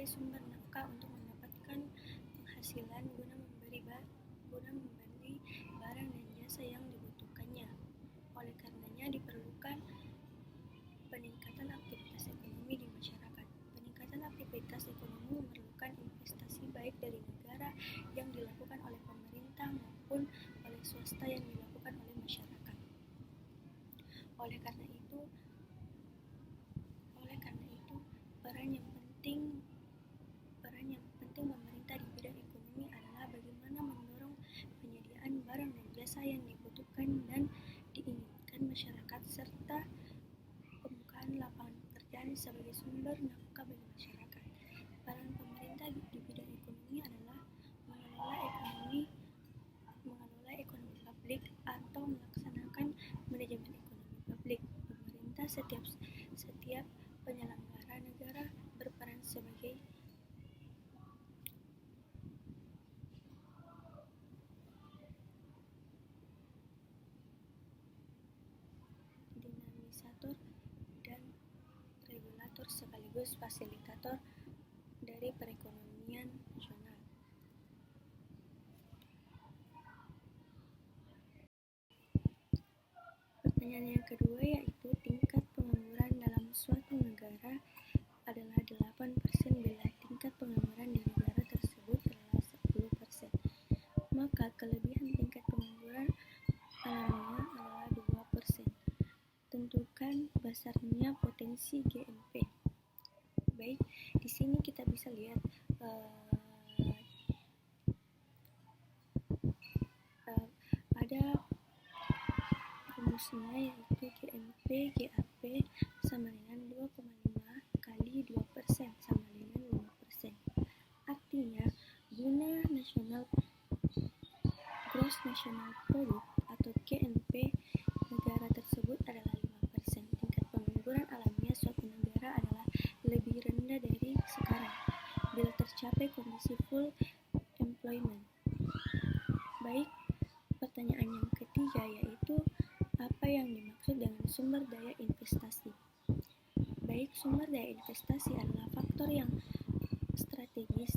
sebagai sumber nafkah untuk mendapatkan penghasilan guna membeli barang dan jasa yang dibutuhkannya. Oleh karenanya diperlukan peningkatan aktivitas ekonomi di masyarakat. Peningkatan aktivitas ekonomi memerlukan investasi baik dari negara yang dilakukan oleh pemerintah maupun oleh swasta yang dilakukan oleh masyarakat. Oleh karena itu peran yang penting pemerintah di bidang ekonomi adalah bagaimana mendorong penyediaan barang dan jasa yang dibutuhkan dan diinginkan masyarakat serta pembukaan lapangan pekerjaan sebagai sumber nafkah bagi masyarakat. Peran pemerintah di bidang ekonomi adalah mengelola ekonomi publik atau melaksanakan manajemen ekonomi publik. Pemerintah setiap penyelenggara negara berperan sebagai dinamisator dan regulator sekaligus fasilitator dari perekonomian nasional. Pertanyaan yang kedua yaitu tingkat pengangguran dalam suatu negara adalah 8% bila tingkat pengangguran di negara tersebut adalah 10%. Maka kelebihan tingkat pengangguran alamiah adalah 2%. Tentukan besarnya potensi GNP. Baik, di sini kita bisa lihat ada rumusnya yaitu GNP GAP sama dengan 2,5 kali 2% sama dengan 5%. Artinya, Gross National Product atau GNP negara tersebut adalah 5%. Tingkat pengangguran alamiah suatu negara adalah lebih rendah dari sekarang bila tercapai kondisi full employment. Baik, pertanyaan yang ketiga yaitu apa yang dimaksud dengan sumber daya investasi? Baik, sumber daya investasi adalah faktor yang strategis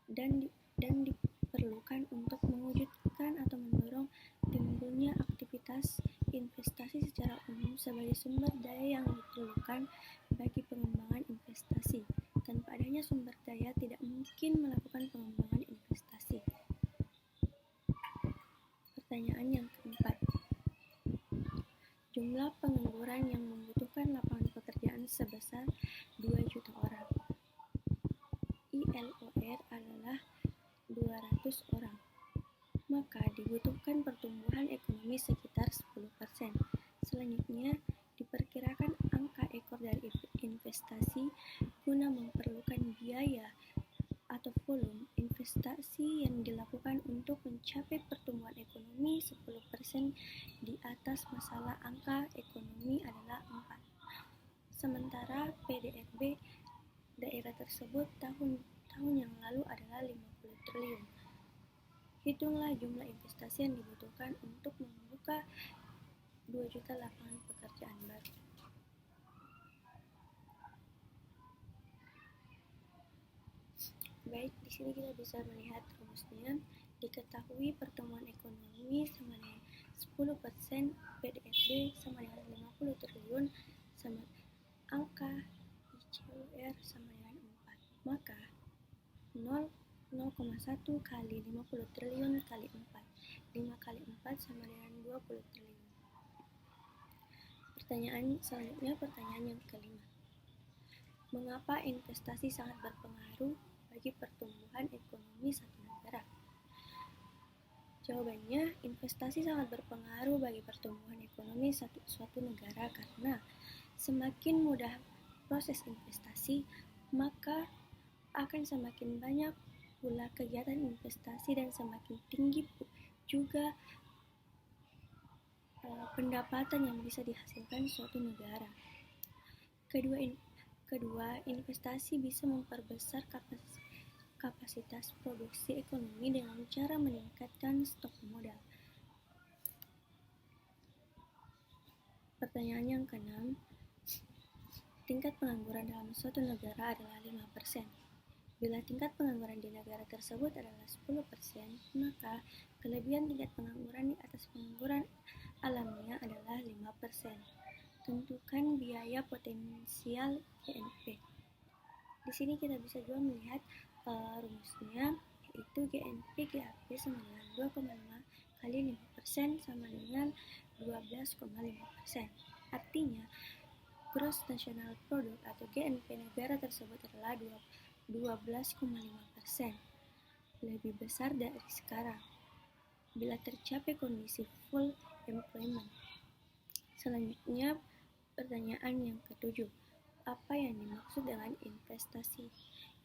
dan diperlukan untuk mewujudkan atau mendorong timbulnya aktivitas investasi secara umum sebagai sumber daya yang diperlukan bagi pengembangan investasi. Tanpa adanya sumber daya tidak mungkin melakukan pengembangan investasi. Pertanyaan yang keempat. Jumlah pengangguran yang membutuhkan lapangan pekerjaan sebesar 2 juta orang. ILOR adalah 200 orang. Maka dibutuhkan pertumbuhan ekonomi sekitar 10%. Selanjutnya, diperkirakan angka ekor dari investasi guna memerlukan biaya atau volume investasi yang dilakukan untuk mencapai pertumbuhan ekonomi 10% di atas masalah angka ekonomi adalah 4. Sementara PDRB daerah tersebut tahun yang lalu adalah 50 triliun. Hitunglah jumlah investasi yang dibutuhkan untuk membuka 2 juta lapangan pekerjaan baru. Baik, di sini kita bisa melihat rumusnya. Diketahui pertumbuhan ekonomi sama dengan 10%, PDRB sama dengan 50 triliun, sama angka ICOR sama dengan 4. Maka 0,1 kali 50 triliun kali 4. 5 kali 4 sama dengan 20 triliun. Pertanyaan selanjutnya, pertanyaan yang kelima. Mengapa investasi sangat berpengaruh bagi pertumbuhan ekonomi satu negara? Jawabannya, investasi sangat berpengaruh bagi pertumbuhan ekonomi suatu negara karena semakin mudah proses investasi, maka akan semakin banyak pula kegiatan investasi dan semakin tinggi juga pendapatan yang bisa dihasilkan suatu negara. Kedua, investasi bisa memperbesar kapasitas produksi ekonomi dengan cara meningkatkan stok modal. Pertanyaan yang keenam, tingkat pengangguran dalam suatu negara adalah 5%. Bila tingkat pengangguran di negara tersebut adalah 10%, maka kelebihan tingkat pengangguran di atas pengangguran alamiah adalah 5%. Tentukan biaya potensial GNP. Di sini kita bisa juga melihat rumusnya, yaitu GNP GAP sama dengan 2,5 kali 5% sama dengan 12,5%. Artinya, Gross National Product atau GNP negara tersebut adalah 12,5%, lebih besar dari sekarang bila tercapai kondisi full employment. Selanjutnya, pertanyaan yang ketujuh, apa yang dimaksud dengan investasi?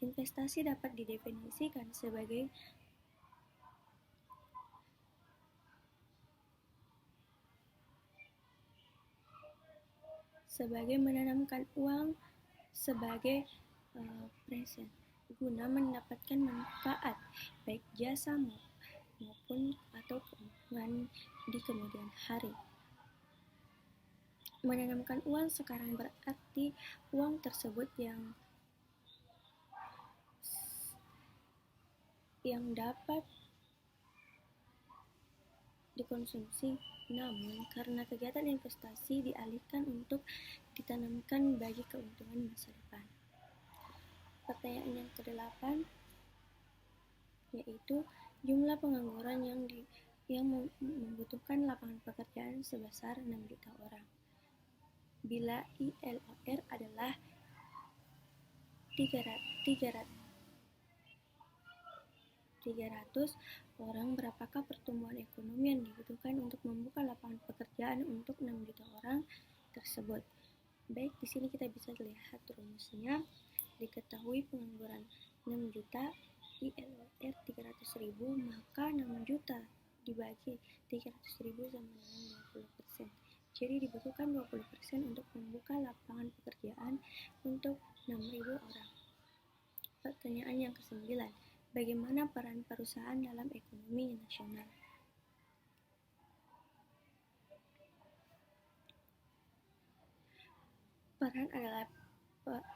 Investasi dapat didefinisikan sebagai menanamkan uang sebagai present guna mendapatkan manfaat baik jasa maupun atau keuntungan di kemudian hari. Menanamkan uang sekarang berarti uang tersebut yang dapat dikonsumsi, namun karena kegiatan investasi dialihkan untuk ditanamkan bagi keuntungan masa depan. Pertanyaan yang ke-8 yaitu jumlah pengangguran yang membutuhkan lapangan pekerjaan sebesar 6 juta orang. Bila ILOR adalah 300 orang, berapakah pertumbuhan ekonomi yang dibutuhkan untuk membuka lapangan pekerjaan untuk 6 juta orang tersebut? Baik, di sini kita bisa lihat rumusnya. Diketahui pengangguran 6 juta, ILOR 300.000, maka 6 juta dibagi 300.000 sama dengan 20%. Jadi dibutuhkan 20% untuk membuka lapangan pekerjaan untuk 6.000 orang. Pertanyaan yang ke-9, bagaimana peran perusahaan dalam ekonomi nasional?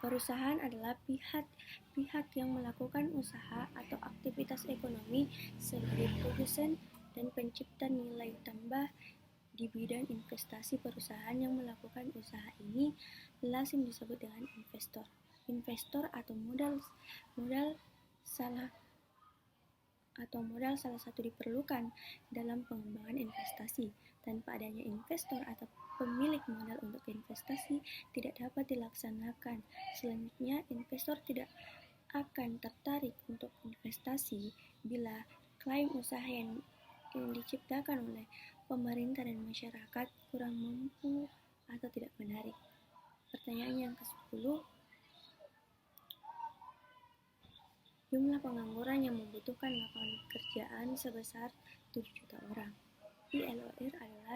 Perusahaan adalah pihak yang melakukan usaha atau aktivitas ekonomi sebagai produsen dan pencipta nilai tambah di bidang investasi. Perusahaan yang melakukan usaha ini lazim disebut dengan investor. Investor atau modal salah satu diperlukan dalam pengembangan investasi. Tanpa adanya investor atau pemilik modal untuk investasi tidak dapat dilaksanakan. Selanjutnya, investor tidak akan tertarik untuk investasi bila klaim usaha yang diciptakan oleh pemerintah dan masyarakat kurang mampu atau tidak menarik. Pertanyaan yang ke-10, jumlah pengangguran yang membutuhkan lapangan pekerjaan sebesar 7 juta orang. ILOR adalah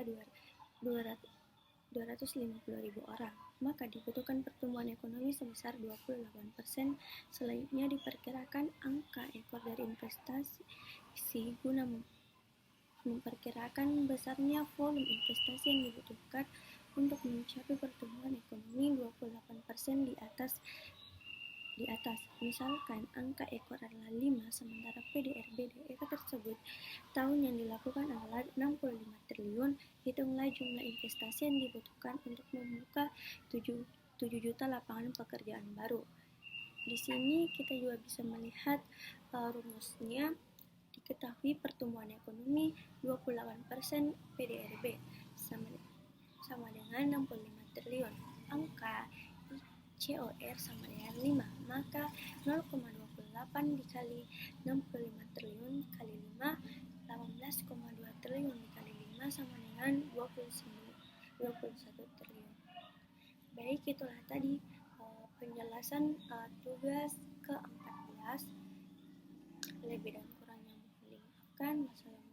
250.000 orang, maka dibutuhkan pertumbuhan ekonomi sebesar 28%. Selanjutnya diperkirakan angka ekor dari investasi guna memperkirakan besarnya volume investasi yang dibutuhkan untuk mencapai pertumbuhan ekonomi 28% di atas. Misalkan angka ekor adalah 5, sementara PDRB daerah tersebut tahun yang dilakukan adalah 65 triliun, hitunglah jumlah investasi yang dibutuhkan untuk membuka 7 juta lapangan pekerjaan baru. Di sini kita juga bisa melihat rumusnya. Diketahui pertumbuhan ekonomi 28% PDRB sama dengan 65 triliun. Angka COR sama dengan 5, maka 0,28 dikali 65 triliun kali 5, 18,2 triliun dikali 5 sama dengan 21 triliun. Baik, itulah tadi penjelasan tugas ke-14. Lebih dan kurangnya mohon dimaafkan. Wassalamualaikum.